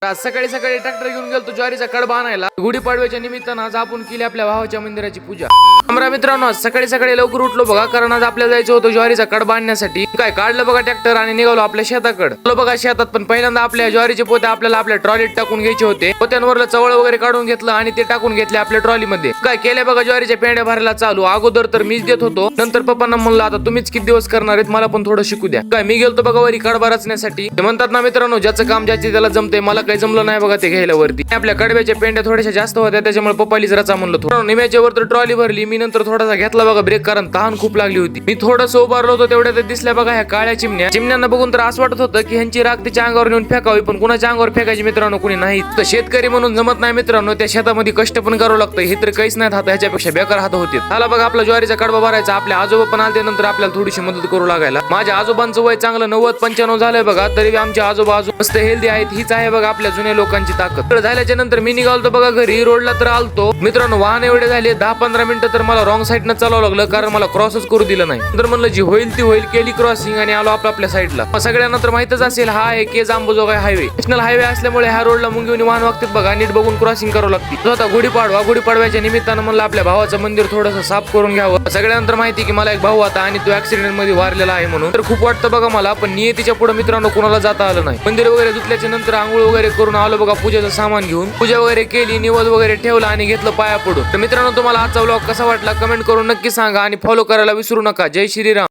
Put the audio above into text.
आज सकाळी सकाळी ट्रॅक्टर घेऊन गेलो ज्वारीचा कडबा आणायला. गुढीपाडव्याच्या निमित्तानं आज आपण केली आपल्या भावाच्या मंदिराची पूजा. आमरा मित्रांनो सकाळी सकाळी लवकर उठलो बघा, कारण आज आपल्याला जायचं होतं ज्वारीचा कडबा आणण्यासाठी. काय काढलं बघा ट्रॅक्टर आणि निघालो आपल्या शेताकडे. चलो बघा शेतात, पण पहिल्यांदा आपल्या ज्वारीचे पोते आपल्याला आपल्या ट्रॉलीत टाकून घ्यायचे होते. पोत्यांवरलं चवळ वगैरे काढून घेतलं आणि ते टाकून घेतले आपल्या ट्रॉलीमध्ये. काय केले बघा, ज्वारीच्या पेंड्या भरायला चालू. अगोदर तर मीच देत होतो, नंतर पप्पांना म्हणलं आता तुम्हीच किती दिवस करणार आहेत, मला पण थोडं शिकू द्या. काय मी गेलतो बघा वरी कडबा रचण्यासाठी. ते म्हणतात ना मित्रांनो, ज्याचं काम ज्याचे त्याला जमते. मला काही जमलं नाही बघा ते घ्यायला वरती. आपल्या कडब्याच्या पेंड्या थोड्याशा जास्त होत्या, त्याच्यामुळे पप्पालीच रचा म्हणलं थोडं. निम्याच्या वर तर ट्रॉली भरली. मी नंतर थोडासा घेतला बघा ब्रेक, कारण तहान खूप लागली होती. मी थोडंसं उभारलो होतो तेवढ्यात दिसल्या बघा ह्या काळ्या चिमण्या. चिमण्यांना बघून तर असं वाटत होतं की ह्यांची राख तिच्या अंगावर नेऊन फेकावी, पण कुणाच्या अंगावर फेकायची मित्रांनो कुणी नाही. तर शेतकरी म्हणून जमत नाही मित्रांनो, त्या शेतामध्ये कष्ट पण करावं लागतं. हे तर काहीच नाही हात, ह्याच्यापेक्षा बेकार हात होते. झाला बघा आपला ज्वारीचा कडबा भरायचा. आपल्या आजोबा पण आले, नंतर आपल्याला थोडीशी मदत करू लागायला. माझ्या आजोबांचं वय चांगलं 90-95 झालंय बघा, तरी आमचे आजोबा अजून मस्त हेल्दी आहेत. हीच आहे बघा आपल्या जुन्या लोकांची ताकद. झाल्याच्या नंतर मी निघालतो बघा घरी. रोडला तर आलतो मित्रांनो, वाहन एवढे झाले 10-15 मिनिटं तर मला रॉंग साईडनं चालावं लागलं, कारण मला क्रॉसच करू दिलं नाही. नंतर म्हणलं जी होईल ती होईल, केली क्रॉसिंग आणि आलो आपल्या साईडला. सगळ्यांना तर माहितच असेल, हा आहे Kej Ambajogai highway. National highway असल्यामुळे ह्या रोडला मुंगीवनी वाहन वागतात बघा, नीट बघून क्रॉसिंग करावं लागते. आता गुढीपाडव्याच्या निमित्तानं म्हणलं आपल्या भावाचं मंदिर थोडंसं साफ करून घ्यावं. सगळ्यांना माहिती की मला एक भाऊ होता आणि तो ऍक्सिडेंट मध्ये वारलेला आहे म्हणून. तर खूप वाटतं बघा मला, पण नियतीच्या पुढे मित्रांनो कोणाला जाता आलं नाही. मंदिर वगैरे धुतल्याच्या नंतर आंघोळ वगैरे करून आलो बघा पूजेचं सामान घेऊन. पूजा वगैरे केली, निवद वगैरे ठेवला आणि घेतलं पाया पडून. तर मित्रांनो तुम्हाला आजचा व्लॉग कसा वाटला कमेंट करून नक्की सांगा आणि फॉलो करायला विसरू नका. जय श्रीराम.